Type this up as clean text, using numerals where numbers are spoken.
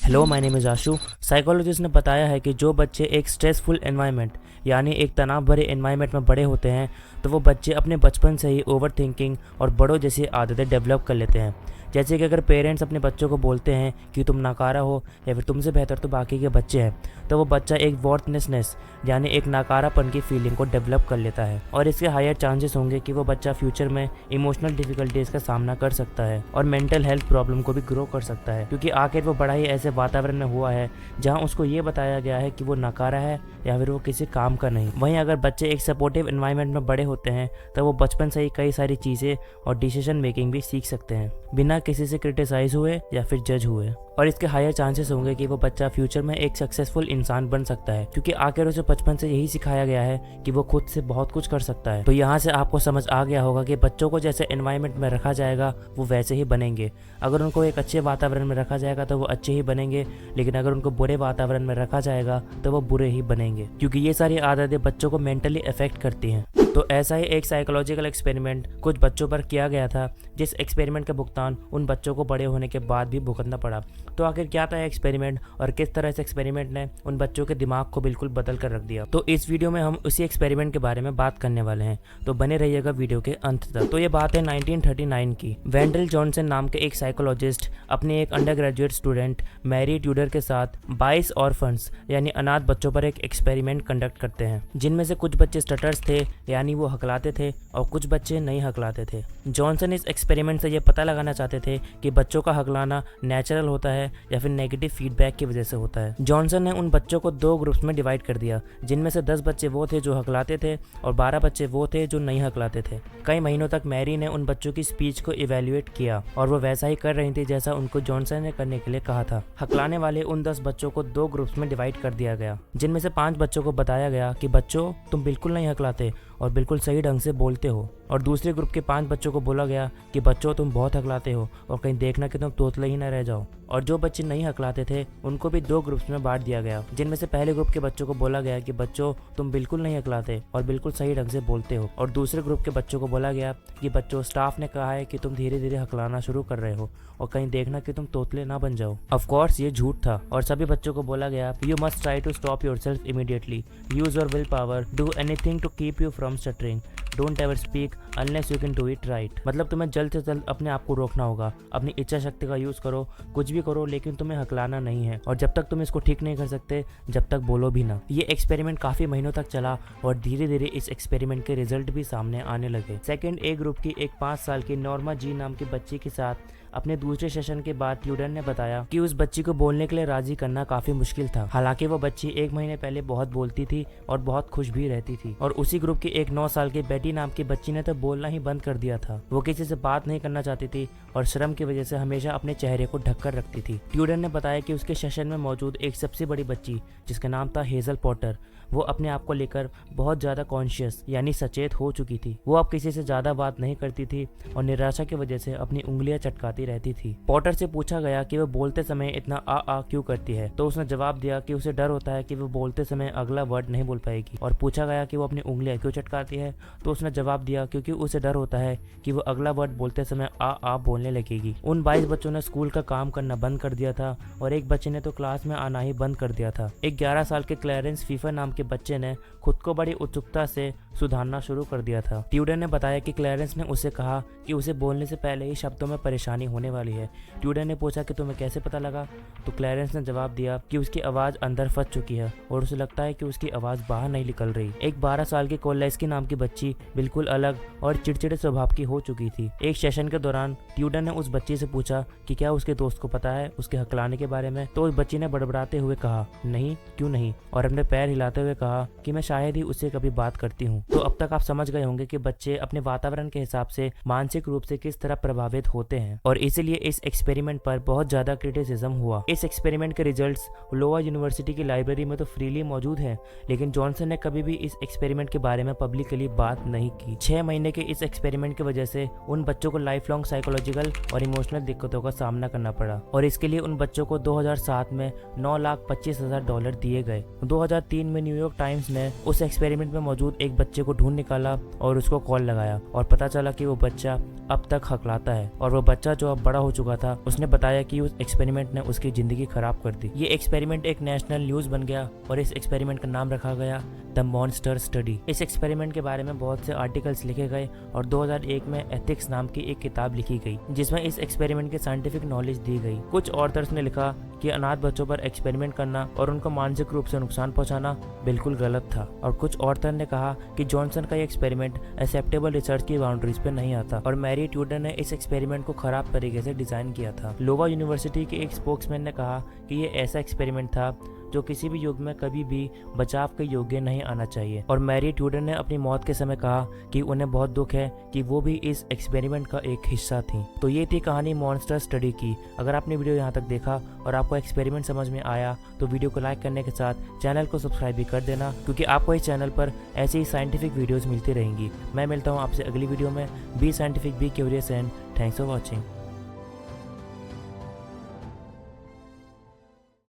Hello, my name is Ashu. Psychologist ने बताया है कि जो बच्चे एक स्ट्रेसफुल एनवायरनमेंट यानी एक तनाव भरे एनवायरनमेंट में बड़े होते हैं तो वो बच्चे अपने बचपन से ही ओवर थिंकिंग और बड़ों जैसी आदतें डेवलप कर लेते हैं। जैसे कि अगर पेरेंट्स अपने बच्चों को बोलते हैं कि तुम नाकारा हो या फिर तुमसे बेहतर तो बाकी के बच्चे हैं, तो वो बच्चा एक वर्थनेसनेस यानी एक नाकारापन की फीलिंग को डेवलप कर लेता है और इसके हायर चांसेस होंगे कि वो बच्चा फ्यूचर में इमोशनल डिफिकल्टीज का सामना कर सकता है और मेंटल हेल्थ प्रॉब्लम को भी ग्रो कर सकता है, क्योंकि आखिर वो बड़ा ही ऐसे वातावरण में हुआ है जहाँ उसको ये बताया गया है कि वो नकारा है या फिर वो किसी काम का नहीं। वहीं अगर बच्चे एक सपोर्टिव एनवायरनमेंट में बड़े होते हैं तो वो बचपन से ही कई सारी चीज़ें और डिसीजन मेकिंग भी सीख सकते हैं बिना किसी से क्रिटिसाइज हुए या फिर जज हुए, और इसके हायर चांसेस होंगे कि वो बच्चा फ्यूचर में एक सक्सेसफुल इंसान बन सकता है, क्योंकि आखिर उसे बचपन से यही सिखाया गया है कि वो खुद से बहुत कुछ कर सकता है। तो यहाँ से आपको समझ आ गया होगा कि बच्चों को जैसे एनवायरनमेंट में रखा जाएगा वो वैसे ही बनेंगे। अगर उनको एक अच्छे वातावरण में रखा जाएगा तो वो अच्छे ही बनेंगे, लेकिन अगर उनको बुरे वातावरण में रखा जाएगा तो वो बुरे ही बनेंगे, क्योंकि ये सारी आदतें बच्चों को मेंटली अफेक्ट करती हैं। तो ऐसा ही एक साइकोलॉजिकल एक्सपेरिमेंट कुछ बच्चों पर किया गया था, जिस एक्सपेरिमेंट का भुगतान उन बच्चों को बड़े होने के बाद भी भुगतना पड़ा। तो आखिर क्या था एक्सपेरिमेंट और किस तरह से एक्सपेरिमेंट ने उन बच्चों के दिमाग को बिल्कुल बदल कर रख दिया, तो इस वीडियो में हम उसी एक्सपेरिमेंट के बारे में बात करने वाले हैं। तो बने रहिएगा वीडियो के अंत तक। तो ये बात है 1939 की। वेंडल जॉनसन नाम के एक साइकोलॉजिस्ट अपने एक under graduate student Mary Tudor के साथ 22 ऑर्फन्स यानी अनाथ बच्चों पर एक एक्सपेरिमेंट कंडक्ट करते हैं, जिनमें से कुछ बच्चे स्टटर्स थे यानी वो हकलाते थे और कुछ बच्चे नहीं हकलाते थे। जॉनसन इस एक्सपेरिमेंट से ये पता लगाना चाहते थे कि बच्चों का हकलाना नेचुरल होता है या फिर नेगेटिव फीडबैक की वजह से होता है। जॉनसन ने उन बच्चों को 2 ग्रुप्स में डिवाइड कर दिया, जिनमें से 10 बच्चे वो थे जो हकलाते थे और 12 बच्चे वो थे जो नहीं हकलाते थे। कई महीनों तक मैरी ने उन बच्चों की स्पीच को इवेल्युएट किया और वो वैसा ही कर रही थी जैसा उनको जॉनसन ने करने के लिए कहा था। हकलाने वाले उन 10 बच्चों को 2 ग्रुप्स में डिवाइड कर दिया गया, जिनमें से 5 बच्चों को बताया गया कि बच्चों तुम बिल्कुल नहीं हकलाते और बिल्कुल सही ढंग से बोलते हो, और दूसरे ग्रुप के 5 बच्चों को बोला गया कि बच्चों तुम बहुत हकलाते हो और कहीं देखना कि तुम तोतले ही ना रह जाओ। और जो बच्चे नहीं हकलाते थे उनको भी 2 ग्रुप्स में बांट दिया गया, जिनमें से पहले ग्रुप के बच्चों को बोला गया कि बच्चों तुम बिल्कुल नहीं हकलाते और बिल्कुल सही ढंग से बोलते हो, और दूसरे ग्रुप के बच्चों को बोला गया कि बच्चों स्टाफ ने कहा है कि तुम धीरे धीरे हकलाना शुरू कर रहे हो और कहीं देखना कि तुम तोतले ना बन जाओ। ऑफ कोर्स ये झूठ था और सभी बच्चों को बोला गया you must try to stop yourself immediately, use your will power, do anything to keep you from stuttering, don't ever speak unless you can do it right. मतलब तुम्हें जल्द से जल्द अपने आप को रोकना होगा, अपनी इच्छा शक्ति का यूज़ करो, कुछ भी करो, लेकिन तुम्हें हकलाना नहीं है, और जब तक तुम इसको ठीक नहीं कर सकते जब तक बोलो भी ना। ये एक्सपेरिमेंट काफ़ी महीनों तक चला और धीरे धीरे इस एक्सपेरिमेंट के रिजल्ट भी सामने आने लगे। सेकेंड ए ग्रुप की एक 5 साल की नॉर्मा जी नाम की बच्ची के साथ अपने दूसरे सेशन के बाद ट्यूडर ने बताया कि उस बच्ची को बोलने के लिए राजी करना काफी मुश्किल था। हालांकि वो बच्ची 1 महीने पहले बहुत बोलती थी और बहुत खुश भी रहती थी, और उसी ग्रुप की एक 9 साल की बेटी नाम की बच्ची ने तो बोलना ही बंद कर दिया था। वो किसी से बात नहीं करना चाहती थी और शर्म की वजह से हमेशा अपने चेहरे को ढक कर रखती थी। ट्यूडर ने बताया कि उसके सेशन में मौजूद एक सबसे बड़ी बच्ची, जिसका नाम था हेजल पॉटर, वो अपने आप को लेकर बहुत ज़्यादा कॉन्शियस यानी सचेत हो चुकी थी। वो अब किसी से ज़्यादा बात नहीं करती थी और निराशा की वजह से अपनी उंगलियां चटकाती रहती थी। पॉटर से पूछा गया कि वो बोलते समय इतना आ क्यों करती है, तो उसने जवाब दिया कि उसे डर होता है कि वो बोलते समय अगला वर्ड नहीं बोल पाएगी। और पूछा गया कि वो अपनी उंगलियां क्यों चटकाती है, तो उसने जवाब दिया क्योंकि उसे डर होता है कि वो अगला वर्ड बोलते समय आ बोलने लगेगी। उन 22 बच्चों ने स्कूल का काम करना बंद कर दिया था और एक बच्चे ने तो क्लास में आना ही बंद कर दिया था। एक 11 साल के क्लैरेंस फीफर नाम के बच्चे ने खुद को बड़ी उत्सुकता से सुधारना शुरू कर दिया था। ट्यूडर ने बताया कि क्लैरेंस ने उसे कहा कि उसे बोलने से पहले ही शब्दों में परेशानी होने वाली है। ट्यूडर ने पूछा कि तुम्हें कैसे पता लगा, तो क्लैरेंस ने जवाब दिया कि उसकी आवाज़ अंदर फंस चुकी है और उसे लगता है कि उसकी आवाज़ बाहर नहीं निकल रही। एक 12 साल की कोलेस्की नाम की बच्ची बिल्कुल अलग और चिड़चिड़े स्वभाव की हो चुकी थी। एक सेशन के दौरान ट्यूडर ने उस बच्ची से पूछा कि क्या उसके दोस्त को पता है उसके हकलाने के बारे में, तो उस बच्ची ने बड़बड़ाते हुए कहा नहीं, क्यों नहीं, और अपने पैर हिलाते हुए कहा कि मैं शायद ही उससे कभी बात करती हूँ। तो अब तक आप समझ गए होंगे कि बच्चे अपने वातावरण के हिसाब से मानसिक रूप से किस तरह प्रभावित होते हैं, और इसीलिए इस एक्सपेरिमेंट पर बहुत ज्यादा क्रिटिसिज्म हुआ। इस एक्सपेरिमेंट के रिजल्ट्स लोअर यूनिवर्सिटी की लाइब्रेरी में तो फ्रीली मौजूद हैं, लेकिन जॉनसन ने कभी भी इस एक्सपेरिमेंट के बारे में पब्लिकली बात नहीं की। 6 महीने के इस एक्सपेरिमेंट की वजह से उन बच्चों को लाइफ लॉन्ग साइकोलॉजिकल और इमोशनल दिक्कतों का सामना करना पड़ा, और इसके लिए उन बच्चों को 2007 में $9,25,000 दिए गए। 2003 में न्यूयॉर्क टाइम्स ने उस एक्सपेरिमेंट में मौजूद एक बच्चे बच्चे को ढूंढ निकाला और उसको कॉल लगाया और पता चला कि वो बच्चा अब तक हकलाता है और वो बच्चा जो अब बड़ा हो चुका था उसने बताया कि उस एक्सपेरिमेंट ने उसकी ज़िंदगी खराब कर दी। ये एक्सपेरिमेंट एक नेशनल न्यूज़ बन गया और इस एक्सपेरिमेंट का नाम रखा गया द मॉन्स्टर स्टडी। इस एक्सपेरिमेंट के बारे में बहुत से आर्टिकल्स लिखे गए और 2001 में एथिक्स नाम की एक किताब लिखी गई जिसमें इस एक्सपेरिमेंट की साइंटिफिक नॉलेज दी गई। कुछ ऑथर्स ने लिखा कि अनाथ बच्चों पर एक्सपेरिमेंट करना और उनको मानसिक रूप से नुकसान पहुंचाना बिल्कुल गलत था और कुछ ऑथर ने कहा कि जॉनसन का ये एक्सपेरिमेंट एक्सेप्टेबल रिसर्च की बाउंड्रीज पे नहीं आता और मैरी ट्यूडर ने इस एक्सपेरिमेंट को खराब तरीके से डिजाइन किया था। लोवा यूनिवर्सिटी के एक स्पोक्समैन ने कहा कि ये ऐसा एक्सपेरिमेंट था जो किसी भी युग में कभी भी बचाव के योग्य नहीं आना चाहिए और मैरी ट्यूडर ने अपनी मौत के समय कहा कि उन्हें बहुत दुख है कि वो भी इस एक्सपेरिमेंट का एक हिस्सा थी। तो ये थी कहानी मॉन्स्टर स्टडी की। अगर आपने वीडियो यहाँ तक देखा और आपको एक्सपेरिमेंट समझ में आया तो वीडियो को लाइक करने के साथ चैनल को सब्सक्राइब भी कर देना, क्योंकि आपको इस चैनल पर ऐसी ही साइंटिफिक वीडियोज़ मिलती रहेंगी। मैं मिलता हूँ आपसे अगली वीडियो में। B scientific, be curious and thanks for watching.